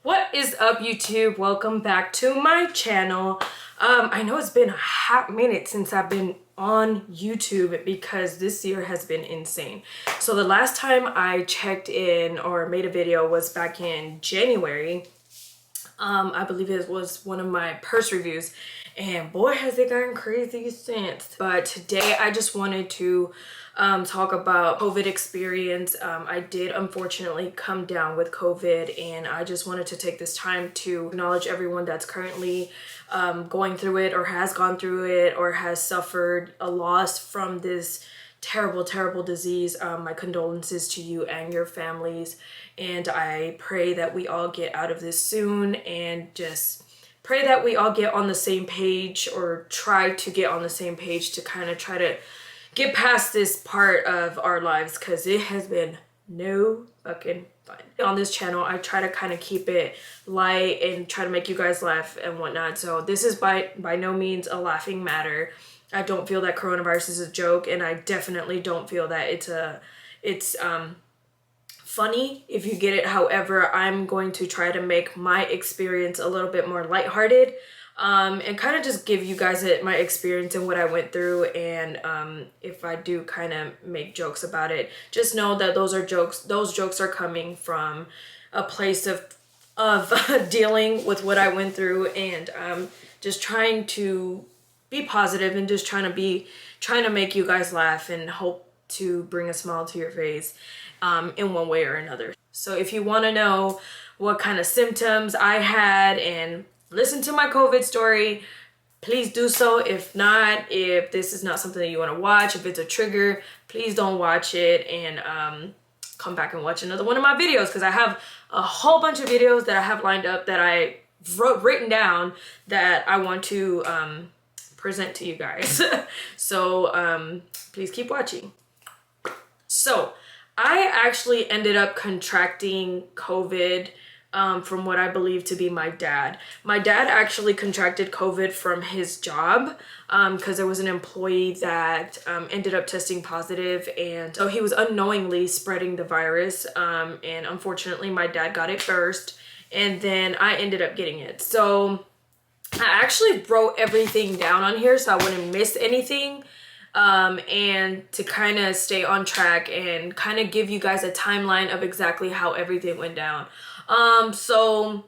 What is up, YouTube? Welcome back to my channel. I know it's been a hot minute since I've been on YouTube because this year has been insane. So the last time I checked in or made a video was back in January. I believe it was one of my purse reviews, and boy has it gotten crazy since. But today I just wanted to talk about COVID experience. I did unfortunately come down with COVID, and I just wanted to take this time to acknowledge everyone that's currently going through it or has gone through it or has suffered a loss from this terrible disease. My condolences to you and your families, and I pray that we all get out of this soon, and just pray that we all get on the same page, or try to get on the same page to kind of try to get past this part of our lives, because it has been no fucking fun. On this channel, I try to kind of keep it light and try to make you guys laugh and whatnot. So this is by no means a laughing matter. I don't feel that coronavirus is a joke, and I definitely don't feel that it's funny if you get it. However, I'm going to try to make my experience a little bit more lighthearted, and kind of just give you guys my experience and what I went through. And if I do kind of make jokes about it, just know that those are jokes. Those jokes are coming from a place of dealing with what I went through, and just trying to be positive and just trying to make you guys laugh and hope to bring a smile to your face in one way or another. So if you want to know what kind of symptoms I had and listen to my COVID story, please do so. If not, if this is not something that you want to watch, if it's a trigger, please don't watch it, and come back and watch another one of my videos, because I have a whole bunch of videos that I have lined up that I written down that I want to present to you guys. So please keep watching. So I actually ended up contracting COVID from what I believe to be my dad. My dad actually contracted COVID from his job because there was an employee that ended up testing positive, and so he was unknowingly spreading the virus, and unfortunately my dad got it first, and then I ended up getting it. So I actually wrote everything down on here so I wouldn't miss anything, and to kind of stay on track and kind of give you guys a timeline of exactly how everything went down. So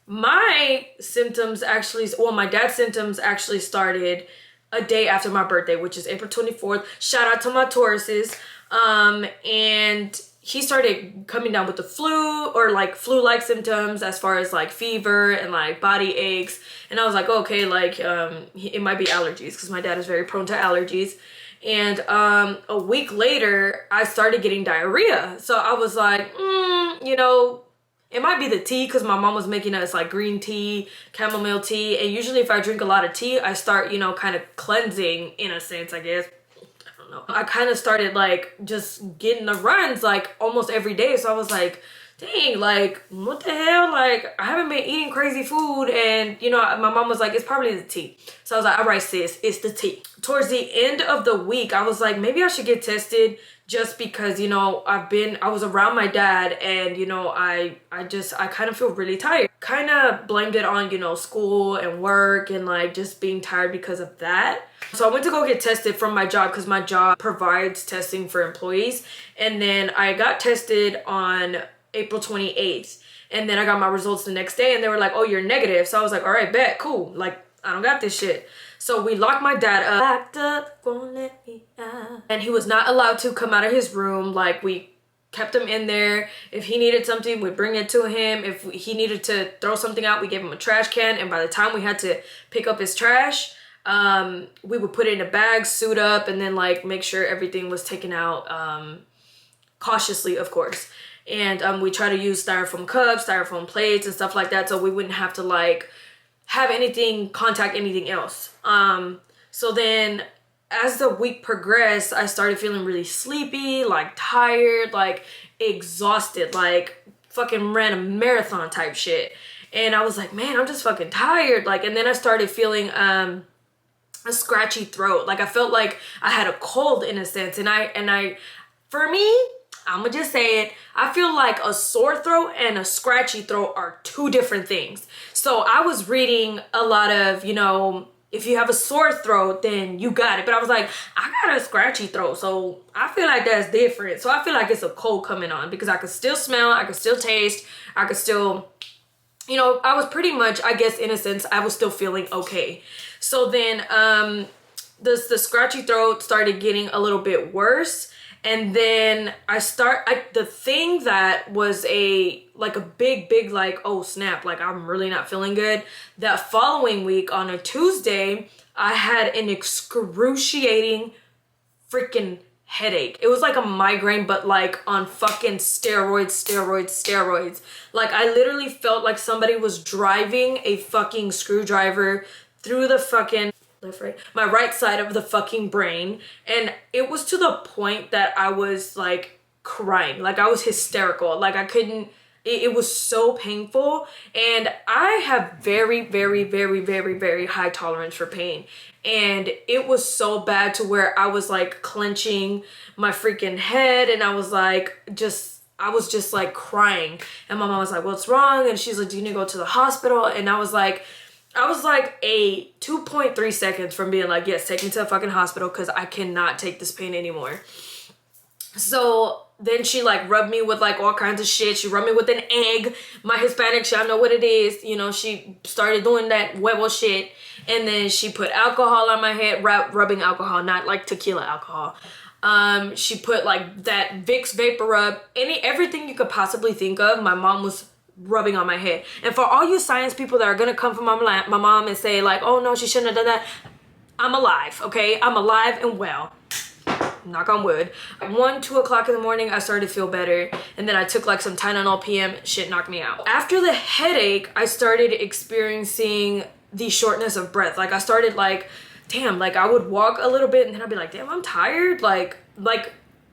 my symptoms actually, well, my dad's symptoms actually started a day after my birthday, which is April 24th. Shout out to my Tauruses. And he started coming down with the flu, or like flu-like symptoms, as far as like fever and like body aches. And I was like, okay, like it might be allergies, because my dad is very prone to allergies. And a week later, I started getting diarrhea. So I was like, you know, it might be the tea, because my mom was making us like green tea, chamomile tea. And usually if I drink a lot of tea, I start, you know, kind of cleansing in a sense, I guess. I kind of started like just getting the runs like almost every day. So I was like, dang, like what the hell? Like I haven't been eating crazy food. And you know, my mom was like, it's probably the tea. So I was like, all right, sis, it's the tea. Towards the end of the week, I was like, maybe I should get tested, just because, you know, I was around my dad, and you know, I kind of feel really tired. Kind of blamed it on, you know, school and work, and like just being tired because of that. So I went to go get tested from my job, because my job provides testing for employees. And then I got tested on April 28th, and then I got my results the next day, and they were like, oh, you're negative. So I was like, all right, bet, cool, like I don't got this shit. So we locked my dad up, locked up, won't let me out. And he was not allowed to come out of his room. Like we kept him in there. If he needed something, we'd bring it to him. If he needed to throw something out, we gave him a trash can. And by the time we had to pick up his trash, we would put it in a bag, suit up, and then like make sure everything was taken out, cautiously, of course. And we try to use styrofoam cups, styrofoam plates, and stuff like that, so we wouldn't have to like have anything contact anything else. So then as the week progressed, I started feeling really sleepy, like tired, like exhausted, like fucking ran a marathon type shit. And I was like, man, I'm just fucking tired. Like, and then I started feeling a scratchy throat. Like I felt like I had a cold in a sense. And I for me, I'ma just say it. I feel like a sore throat and a scratchy throat are two different things. So I was reading a lot of, you know, if you have a sore throat, then you got it. But I was like, I got a scratchy throat, so I feel like that's different. So I feel like it's a cold coming on because I could still smell, I could still taste, I could still, you know, I was pretty much, I guess in a sense, I was still feeling okay. So then the scratchy throat started getting a little bit worse. And then the thing that was a big, like, oh snap, like I'm really not feeling good. That following week on a Tuesday, I had an excruciating freaking headache. It was like a migraine, but like on fucking steroids. Like I literally felt like somebody was driving a fucking screwdriver through the fucking my right side of the fucking brain, and it was to the point that I was like crying, like I was hysterical, like I couldn't, it was so painful. And I have very high tolerance for pain, and it was so bad to where I was like clenching my freaking head, and I was just like crying. And my mom was like, what's wrong? And she's like, do you need to go to the hospital? And I was like a 2.3 seconds from being like, yes, take me to the fucking hospital because I cannot take this pain anymore. So then she like rubbed me with like all kinds of shit. She rubbed me with an egg. My Hispanic shit, I know what it is. You know, she started doing that huevo shit. And then she put alcohol on my head, rubbing alcohol, not like tequila alcohol. She put like that Vicks Vapor Rub, everything you could possibly think of. My mom was rubbing on my head. And for all you science people that are gonna come from my mom and say like, oh no, she shouldn't have done that, I'm alive, okay? I'm alive and well, knock on wood. 2 o'clock in the morning, I started to feel better, and then I took like some Tylenol PM. Shit knocked me out. After the headache, I started experiencing the shortness of breath. Like I started like, damn, like I would walk a little bit and then I'd be like, damn, I'm tired. Like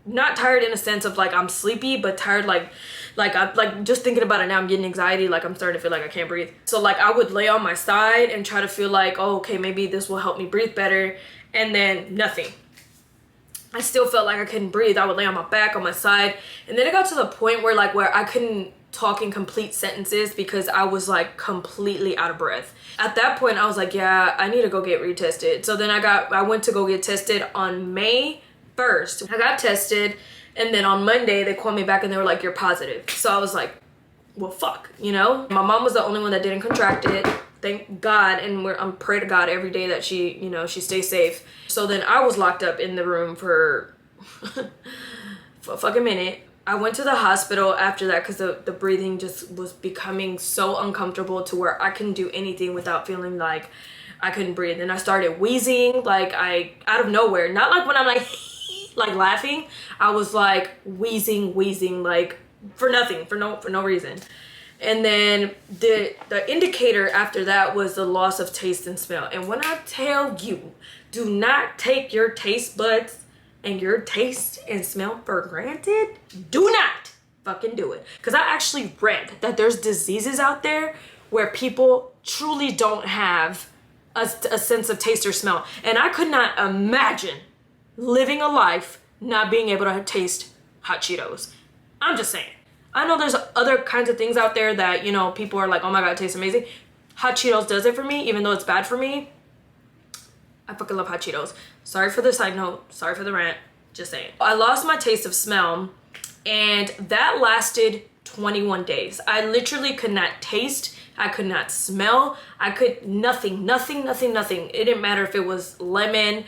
not tired in a sense of like I'm sleepy, but tired like I'm like just thinking about it now, I'm getting anxiety, like I'm starting to feel like I can't breathe. So like I would lay on my side and try to feel like, oh, okay, maybe this will help me breathe better, and then nothing. I still felt like I couldn't breathe. I would lay on my back, on my side, and then it got to the point where I couldn't talk in complete sentences because I was like completely out of breath. At that point, I was like, yeah, I need to go get retested. So then I went to go get tested on May 1st. I got tested, and then on Monday they called me back and they were like, you're positive. So I was like, well, fuck, you know? My mom was the only one that didn't contract it, thank God, and I'm pray to God every day that she, you know, she stays safe. So then I was locked up in the room for a fucking minute. I went to the hospital after that because the breathing just was becoming so uncomfortable to where I couldn't do anything without feeling like I couldn't breathe. And I started wheezing, like out of nowhere, not like when I'm like like laughing. I was like wheezing like for nothing, for no reason. And then the indicator after that was the loss of taste and smell. And when I tell you, do not take your taste buds and your taste and smell for granted, do not fucking do it. Because I actually read that there's diseases out there where people truly don't have a sense of taste or smell. And I could not imagine living a life not being able to taste hot Cheetos. I'm just saying. I know there's other kinds of things out there that, you know, people are like, oh my God, it tastes amazing. Hot Cheetos does it for me, even though it's bad for me. I fucking love hot Cheetos. Sorry for the side note. Sorry for the rant. Just saying. I lost my taste of smell, and that lasted 21 days. I literally could not taste. I could not smell. I could nothing. It didn't matter if it was lemon,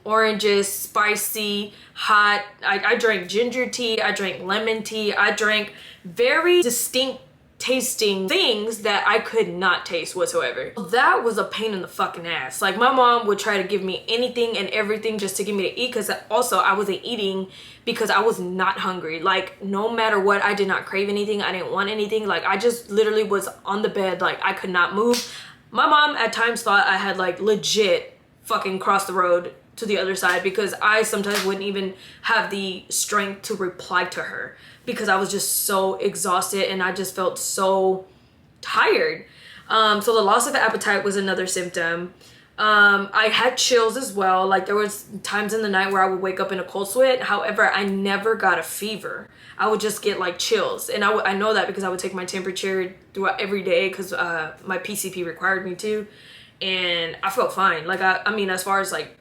oranges, spicy, hot. I drank ginger tea. I drank lemon tea. I drank very distinct tasting things that I could not taste whatsoever. That was a pain in the fucking ass. Like my mom would try to give me anything and everything just to get me to eat, because also I wasn't eating because I was not hungry. Like no matter what, I did not crave anything. I didn't want anything. Like I just literally was on the bed. Like I could not move. My mom at times thought I had like legit fucking crossed the road to the other side, because I sometimes wouldn't even have the strength to reply to her because I was just so exhausted and I just felt so tired. So the loss of appetite was another symptom. I had chills as well. Like there was times in the night where I would wake up in a cold sweat. However, I never got a fever. I would just get like chills. And I know that because I would take my temperature throughout every day because my PCP required me to. And I felt fine. Like I mean, as far as like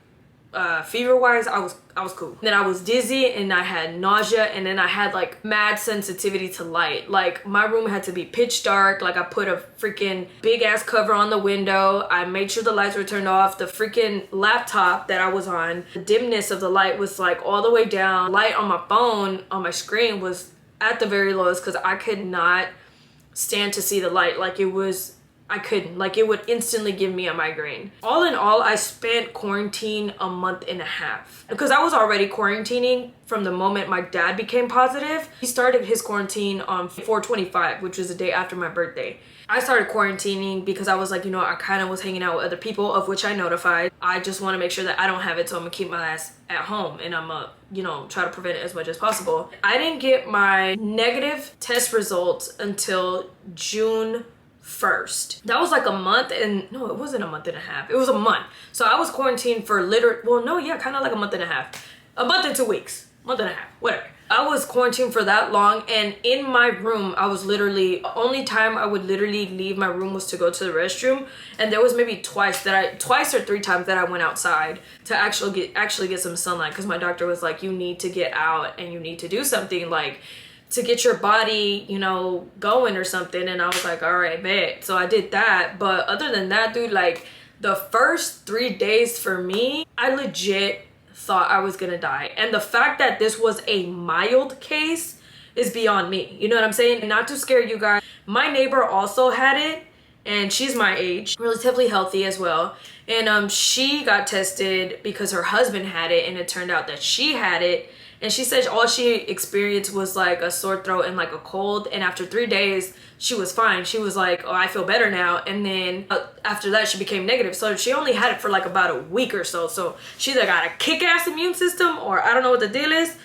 fever wise, I was cool. Then I was dizzy and I had nausea, and then I had like mad sensitivity to light. Like my room had to be pitch dark. Like I put a freaking big ass cover on the window. I made sure the lights were turned off. The freaking laptop that I was on, the dimness of the light was like all the way down. Light on my phone on my screen was at the very lowest because I could not stand to see the light. Like I couldn't. Like it would instantly give me a migraine. All in all, I spent quarantine a month and a half because I was already quarantining from the moment my dad became positive. He started his quarantine on 4/25, which was the day after my birthday. I started quarantining because I was like, you know, I kind of was hanging out with other people, of which I notified. I just want to make sure that I don't have it, so I'm gonna keep my ass at home and I'm gonna, you know, try to prevent it as much as possible. I didn't get my negative test results until June 1st. That was like a month, and no, it wasn't a month and a half. It was a month. So I was quarantined for kind of like a month and a half. A month and 2 weeks. Month and a half, whatever. I was quarantined for that long, and in my room, I was literally, only time I would literally leave my room was to go to the restroom. And there was maybe twice or 3 times that I went outside to actually get some sunlight, because my doctor was like, you need to get out and you need to do something, like to get your body, you know, going or something. And I was like, all right, bet. So I did that. But other than that, dude, like the first 3 days for me, I legit thought I was gonna die. And the fact that this was a mild case is beyond me. You know what I'm saying? And not to scare you guys, my neighbor also had it, and she's my age, relatively healthy as well. And she got tested because her husband had it, and it turned out that she had it. And she said all she experienced was like a sore throat and like a cold. And after 3 days, she was fine. She was like, oh, I feel better now. And then after that, she became negative. So she only had it for like about a week or so. So she either got a kick-ass immune system, or I don't know what the deal is,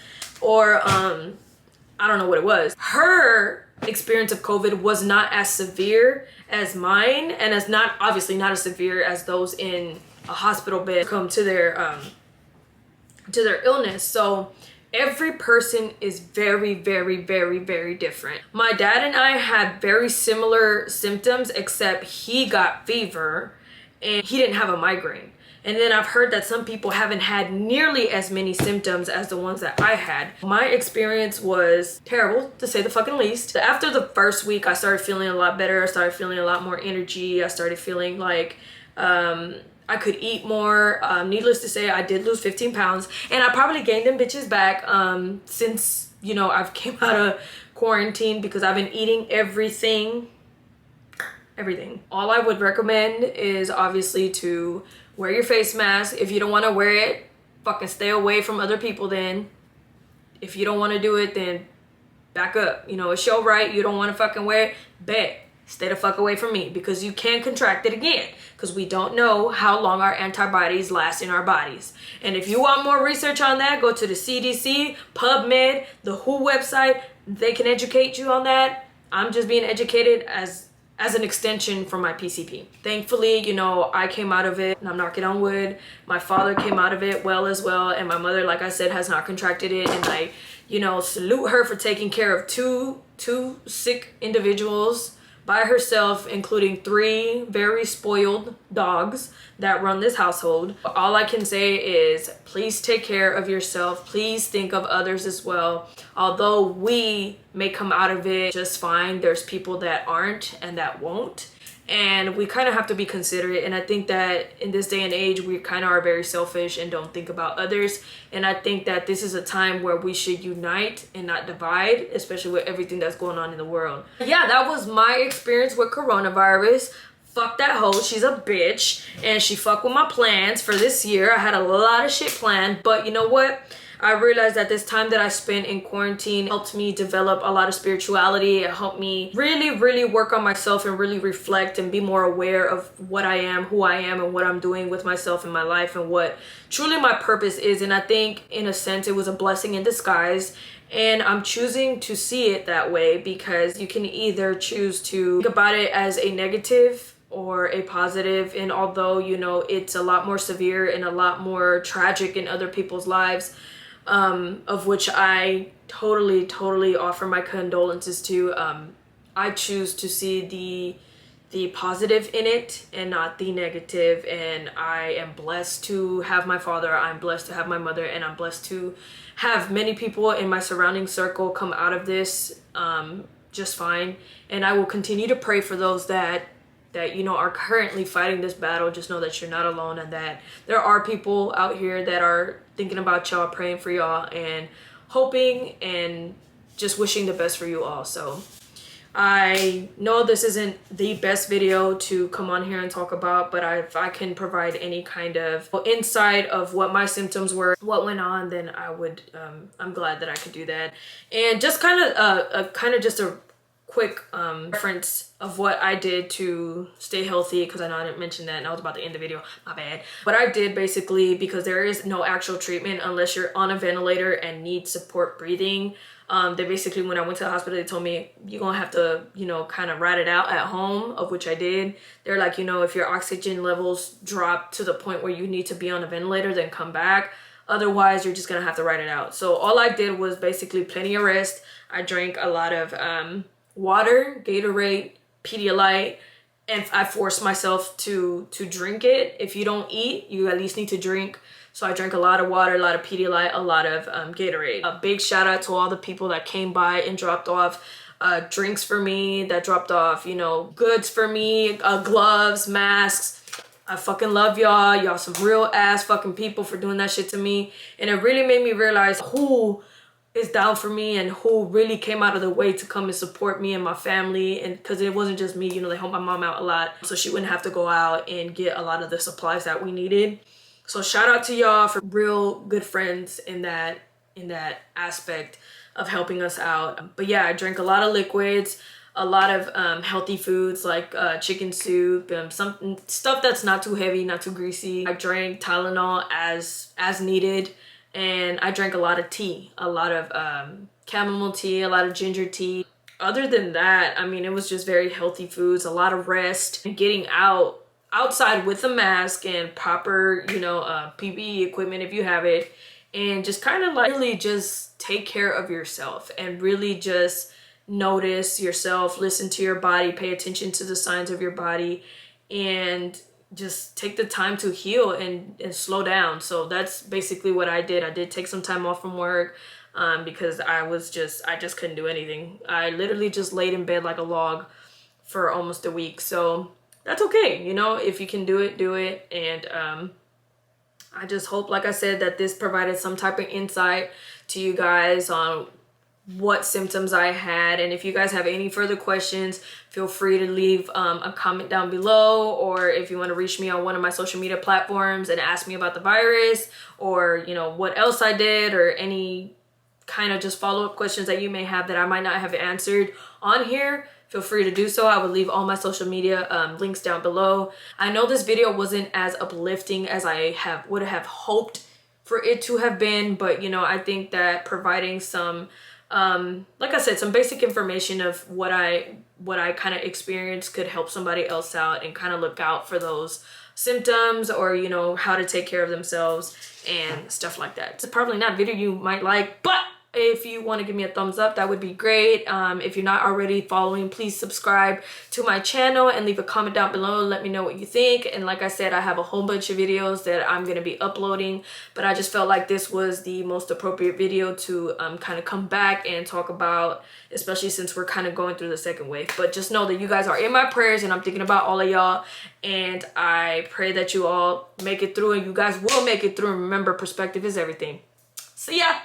or I don't know what it was. Her experience of COVID was not as severe as mine, and as obviously not as severe as those in a hospital bed come to their illness. So every person is very, very, very, very different. My dad and I had very similar symptoms, except he got fever and he didn't have a migraine. And then I've heard that some people haven't had nearly as many symptoms as the ones that I had. My experience was terrible, to say the fucking least. After the first week, I started feeling a lot better. I started feeling a lot more energy. I started feeling like I could eat more. Needless to say, I did lose 15 pounds, and I probably gained them bitches back since, you know, I've came out of quarantine, because I've been eating everything. All I would recommend is obviously to wear your face mask. If you don't want to wear it, fucking stay away from other people then. If you don't want to do it, then back up. You know, it's your right. You don't want to fucking wear it, bet. Stay the fuck away from me, because you can contract it again, because we don't know how long our antibodies last in our bodies. And if you want more research on that, go to the CDC, PubMed, the WHO website. They can educate you on that. I'm just being educated as an extension for my PCP. Thankfully, you know, I came out of it, and I'm knocking on wood. My father came out of it well as well, and my mother, like I said, has not contracted it. And I, you know, salute her for taking care of two sick individuals by herself, including 3 very spoiled dogs that run this household. All I can say is please take care of yourself. Please think of others as well. Although we may come out of it just fine, there's people that aren't and that won't. And we kind of have to be considerate. And I think that in this day and age, we kind of are very selfish and don't think about others. And I think that this is a time where we should unite and not divide, especially with everything that's going on in the world. Yeah, that was my experience with coronavirus. Fuck that hoe, she's a bitch. And she fucked with my plans for this year. I had a lot of shit planned, but you know what? I realized that this time that I spent in quarantine helped me develop a lot of spirituality. It helped me really, really work on myself and really reflect and be more aware of what I am, who I am, and what I'm doing with myself in my life, and what truly my purpose is. And I think in a sense it was a blessing in disguise. And I'm choosing to see it that way, because you can either choose to think about it as a negative or a positive. And although, you know, it's a lot more severe and a lot more tragic in other people's lives, of which I totally offer my condolences to, I choose to see the positive in it and not the negative. And I am blessed to have my father, I'm blessed to have my mother, and I'm blessed to have many people in my surrounding circle come out of this just fine. And I will continue to pray for those that you know are currently fighting this battle. Just know that you're not alone, and that there are people out here that are thinking about y'all, praying for y'all, and hoping and just wishing the best for you all. So I know this isn't the best video to come on here and talk about, but if I can provide any kind of insight of what my symptoms were, what went on, then I would, I'm glad that I could do that. And just kind of just a quick reference of what I did to stay healthy, because I know I didn't mention that and I was about to end the video, my bad. But I did basically, because there is no actual treatment unless you're on a ventilator and need support breathing. They basically, when I went to the hospital, they told me you're gonna have to, you know, kind of ride it out at home, of which I did. They're like, you know, if your oxygen levels drop to the point where you need to be on a ventilator, then come back. Otherwise, you're just gonna have to ride it out. So all I did was basically plenty of rest. I drank a lot of water, Gatorade, Pedialyte, and I forced myself to drink it. If you don't eat, you at least need to drink. So I drank a lot of water, a lot of Pedialyte, a lot of Gatorade. A big shout out to all the people that came by and dropped off drinks for me, that dropped off, you know, goods for me, gloves, masks. I fucking love y'all. Y'all some real ass fucking people for doing that shit to me. And it really made me realize who is down for me and who really came out of the way to come and support me and my family. And because it wasn't just me, you know, they helped my mom out a lot so she wouldn't have to go out and get a lot of the supplies that we needed. So shout out to y'all for real good friends in that aspect of helping us out. But yeah, I drank a lot of liquids, a lot of healthy foods like chicken soup, some stuff that's not too heavy, not too greasy. I drank Tylenol as needed, and I drank a lot of tea, a lot of chamomile tea, a lot of ginger tea. Other than that, I mean, it was just very healthy foods, a lot of rest, and getting outside with a mask and proper, you know, PPE equipment if you have it, and just kind of like really just take care of yourself and really just notice yourself, listen to your body, pay attention to the signs of your body, and just take the time to heal and slow down. So that's basically what I did. I did take some time off from work because I just couldn't do anything. I literally just laid in bed like a log for almost a week. So that's okay, you know, if you can do it, do it. And I just hope, like I said, that this provided some type of insight to you guys on what symptoms I had. And if you guys have any further questions, feel free to leave a comment down below, or if you want to reach me on one of my social media platforms and ask me about the virus, or, you know, what else I did, or any kind of just follow-up questions that you may have that I might not have answered on here, feel free to do so. I will leave all my social media links down below. I know this video wasn't as uplifting as I would have hoped for it to have been, but you know, I think that providing some like I said, some basic information of what I kind of experienced could help somebody else out and kind of look out for those symptoms, or you know, how to take care of themselves and stuff like that. It's probably not a video you might like, but if you want to give me a thumbs up, that would be great. If you're not already following, please subscribe to my channel and leave a comment down below. Let me know what you think. And like I said, I have a whole bunch of videos that I'm going to be uploading, but I just felt like this was the most appropriate video to kind of come back and talk about, especially since we're kind of going through the second wave. But just know that you guys are in my prayers, and I'm thinking about all of y'all, and I pray that you all make it through, and you guys will make it through. And remember, perspective is everything. See ya!